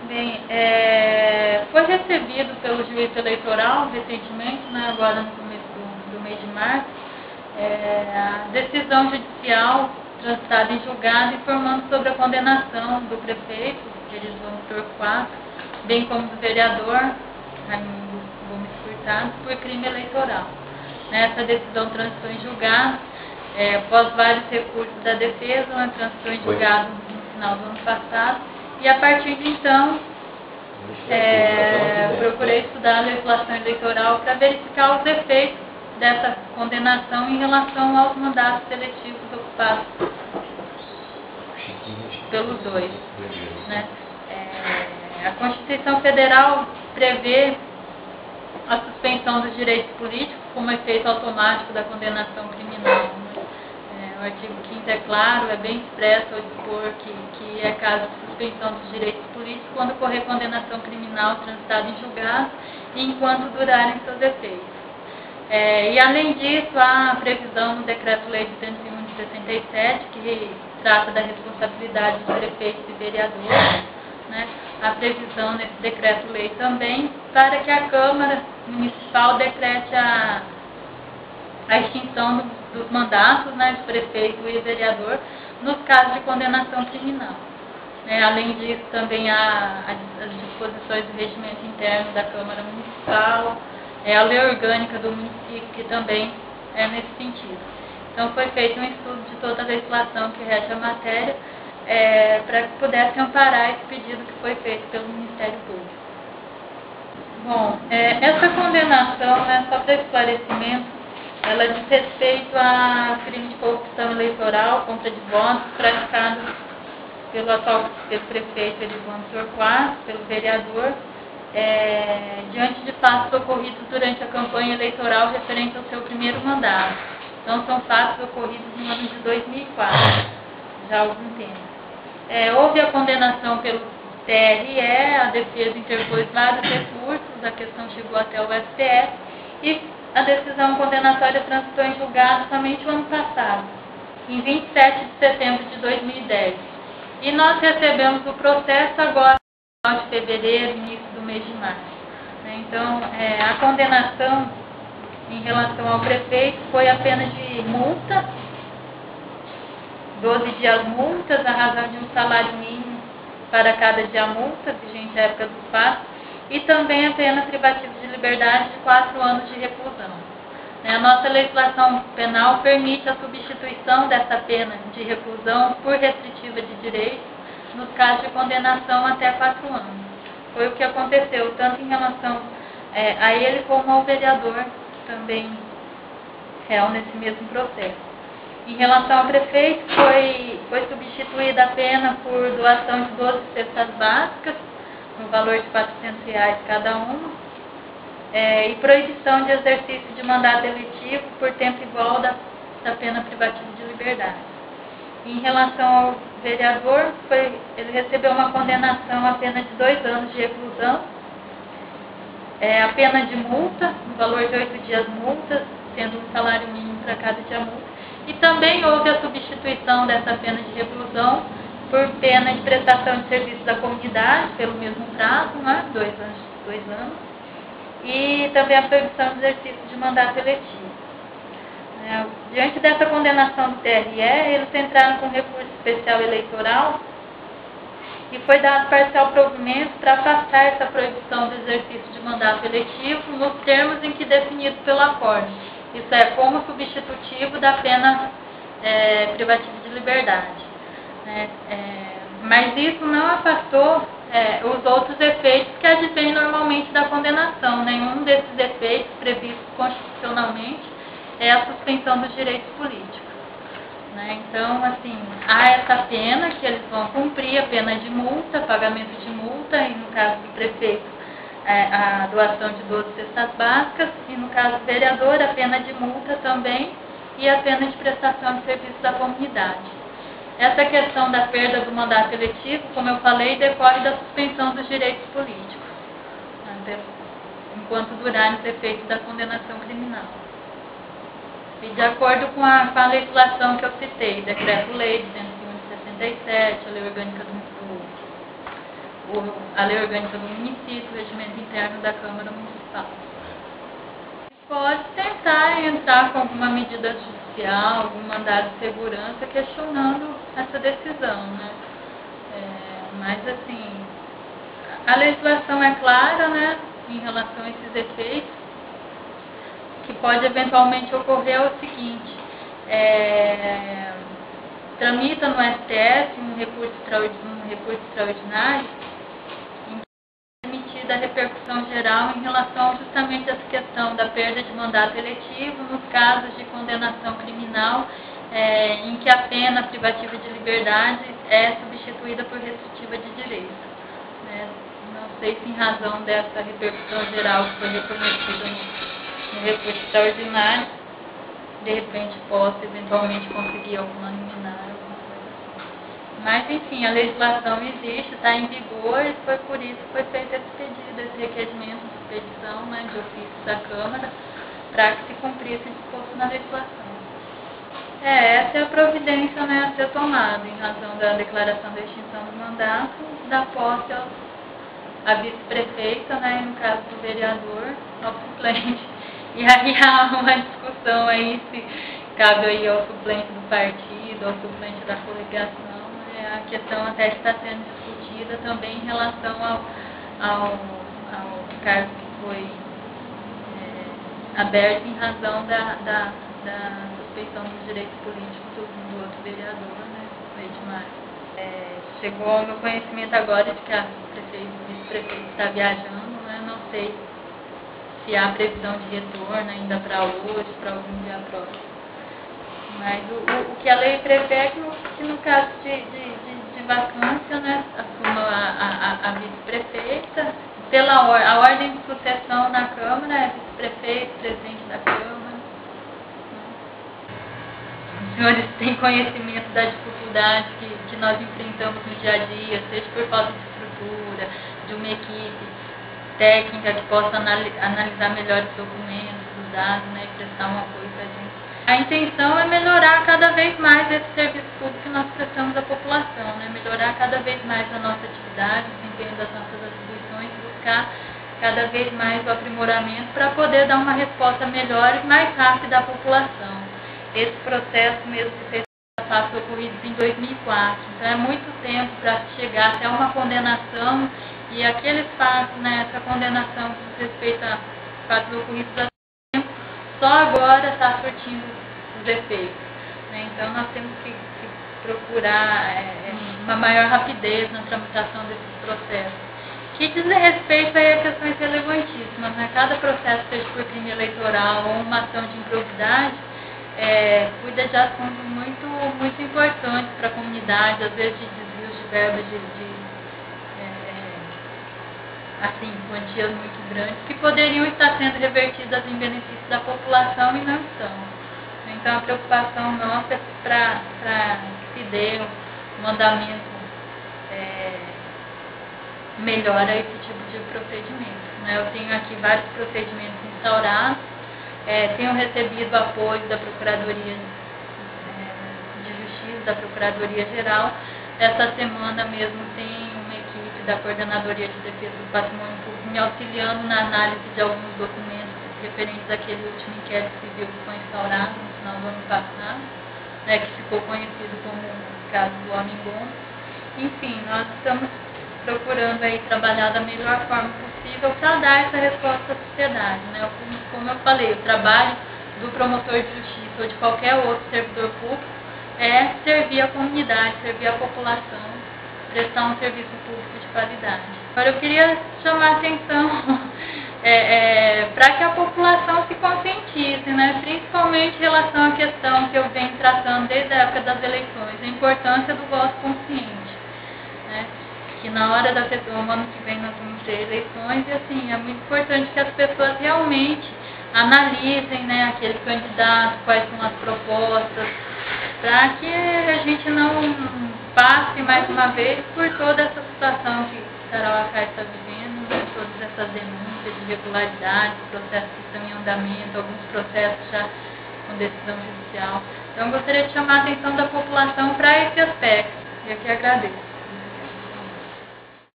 Bem, foi recebido pelo juiz eleitoral recentemente, né, agora no começo do mês de março, a decisão judicial transitada em julgado informando sobre a condenação do prefeito, Elisvão Torquato, bem como do vereador, Raimundo Gomes Furtado, por crime eleitoral. Essa decisão transitou em julgado, após vários recursos da defesa, ela transitou em julgado no final do ano passado, e a partir de então, procurei estudar a legislação eleitoral para verificar os efeitos dessa condenação em relação aos mandatos seletivos ocupados pelos dois. Né? A Constituição Federal prevê a suspensão dos direitos políticos como efeito automático da condenação criminal. Né? O artigo 5º é claro, é bem expresso ao dispor que é caso de suspensão dos direitos políticos quando ocorrer condenação criminal transitada em julgado e enquanto durarem seus efeitos. E além disso, há a previsão no Decreto-Lei de 101 de 67, que trata da responsabilidade dos prefeitos e vereadores, né? A previsão nesse Decreto-Lei também para que a Câmara Municipal decrete a extinção dos mandatos, né, de prefeito e vereador nos casos de condenação criminal. Além disso, também há as disposições do regimento interno da Câmara Municipal, a lei orgânica do município, que também é nesse sentido. Então, foi feito um estudo de toda a legislação que rege a matéria, para que pudesse amparar esse pedido que foi feito pelo Ministério Público. Bom, essa condenação, né, só para esclarecimento, ela diz respeito a crime de corrupção eleitoral, compra de votos praticados pelo prefeito Elisvão Torquato, pelo vereador, diante de fatos ocorridos durante a campanha eleitoral referente ao seu primeiro mandato. Então, são fatos ocorridos no ano de 2004, já há algum tempo. Houve a condenação pelo TRE, a defesa interpôs vários recursos, a questão chegou até o STF e a decisão condenatória transitou em julgado somente o ano passado, em 27 de setembro de 2010. E nós recebemos o processo agora, no final de fevereiro, início do mês de março. Então, a condenação em relação ao prefeito foi apenas de multa, 12 dias multas, a razão de um salário mínimo para cada dia multa, vigente à época do fato, e também a pena privativa de liberdade de 4 anos de reclusão. A nossa legislação penal permite a substituição dessa pena de reclusão por restritiva de direitos nos casos de condenação até 4 anos. Foi o que aconteceu, tanto em relação a ele como ao vereador, também réu nesse mesmo processo. Em relação ao prefeito, foi substituída a pena por doação de 12 cestas básicas, no valor de R$400 cada uma, e proibição de exercício de mandato eletivo por tempo igual da pena privativa de liberdade. Em relação ao vereador, ele recebeu uma condenação a pena de 2 anos de reclusão, a pena de multa, no valor de 8 dias multas, sendo um salário mínimo para cada dia multa, e também houve a substituição dessa pena de reclusão por pena de prestação de serviço da comunidade, pelo mesmo prazo, né, 2 anos, e também a proibição de exercício de mandato eletivo. Diante dessa condenação do TRE, eles entraram com recurso especial eleitoral e foi dado parcial provimento para afastar essa proibição do exercício de mandato eletivo nos termos em que definido pelo acordo. Isso é, como substitutivo da pena privativa de liberdade. Mas isso não afastou os outros efeitos que advêm normalmente da condenação. Nenhum desses efeitos previstos constitucionalmente é a suspensão dos direitos políticos. Então, assim, há essa pena que eles vão cumprir, a pena de multa, pagamento de multa, e no caso do prefeito, a doação de 12 cestas básicas, e no caso do vereador, a pena de multa também, e a pena de prestação de serviço da comunidade. Essa questão da perda do mandato eletivo, como eu falei, decorre da suspensão dos direitos políticos, enquanto durarem os efeitos da condenação criminal. E de acordo com a legislação que eu citei, Decreto-Lei de 101 de 67, a Lei Orgânica a lei orgânica do município, o regimento interno da Câmara Municipal. Pode tentar entrar com alguma medida judicial, algum mandado de segurança questionando essa decisão, né? Mas assim, a legislação é clara, né, em relação a esses efeitos. O que pode eventualmente ocorrer é o seguinte: tramita no STF um recurso extraordinário em que é emitida a repercussão geral em relação justamente a essa questão da perda de mandato eletivo nos casos de condenação criminal em que a pena privativa de liberdade é substituída por restritiva de direito. Não sei se em razão dessa repercussão geral que foi reconhecida no recurso extraordinário, de repente possa eventualmente conseguir alguma liminar, alguma coisa assim. Mas enfim, a legislação existe, está em vigor, e foi por isso que foi feito esse pedido, esse requerimento de petição, né, de ofício da Câmara, para que se cumprisse o disposto na legislação. Essa é a providência, né, a ser tomada, em razão da declaração da extinção do mandato, da posse à vice-prefeita, né, e no caso do vereador, ao suplente. E aí há uma discussão aí se cabe aí ao suplente do partido, ao suplente da coligação. A questão até está sendo discutida também em relação ao cargo que foi aberto em razão da suspeição dos direitos políticos do outro vereador, né, o Edmar. Chegou ao meu conhecimento agora de que a vice-prefeita está viajando, né, não sei se há previsão de retorno ainda para hoje, para algum dia próximo. Mas o que a lei prevê é que no caso de vacância, né, assuma a vice-prefeita, a ordem de sucessão na Câmara é vice-prefeito, presidente da Câmara. Os senhores têm conhecimento da dificuldade que nós enfrentamos no dia a dia, seja por falta de estrutura, de uma equipe técnica que possa analisar melhor os documentos, os dados, né, e prestar um apoio para a gente. A intenção é melhorar cada vez mais esse serviço público que nós prestamos à população, né, melhorar cada vez mais a nossa atividade, o desempenho das nossas atribuições, buscar cada vez mais o aprimoramento para poder dar uma resposta melhor e mais rápida à população. Esse processo mesmo de fez fatos ocorridos em 2004, então é muito tempo para chegar até uma condenação. E aqueles fatos, né, essa condenação com respeito a fatos ocorridos há tempo, só agora está surtindo os efeitos. Né? Então nós temos que procurar uma maior rapidez na tramitação desses processos. Que diz respeito a questões relevantíssimas. Né? Cada processo, seja por crime eleitoral ou uma ação de improbidade, cuida de assuntos muito importantes para a comunidade, às vezes de desvios de verbas assim, quantias muito grandes, que poderiam estar sendo revertidas em benefício da população e não estão. Então, a preocupação nossa é para que se dê um andamento melhor a esse tipo de procedimento. Né? Eu tenho aqui vários procedimentos instaurados, tenho recebido apoio da Procuradoria de Justiça, da Procuradoria Geral. Essa semana mesmo tem uma equipe da Coordenadoria de Defesa do Patrimônio Público me auxiliando na análise de alguns documentos referentes àquele último inquérito civil que foi instaurado no final do ano passado, né, que ficou conhecido como o caso do Homem Gomes. Enfim, nós estamos procurando aí trabalhar da melhor forma possível para dar essa resposta à sociedade. Né? Como eu falei, o trabalho do promotor de justiça ou de qualquer outro servidor público é servir a comunidade, servir a população, prestar um serviço público de qualidade. Agora eu queria chamar a atenção para que a população se conscientize, né? Principalmente em relação à questão que eu venho tratando desde a época das eleições, a importância do voto consciente. Né? Que na hora da pessoa, no ano que vem nós vamos ter eleições, e assim, é muito importante que as pessoas realmente analisem, né, aquele candidato, quais são as propostas, para que a gente não passe mais uma vez por toda essa situação que Tarauacá está vivendo, né, todas essas denúncias de irregularidades, processos que estão em andamento, alguns processos já com decisão judicial. Então, eu gostaria de chamar a atenção da população para esse aspecto, e aqui agradeço.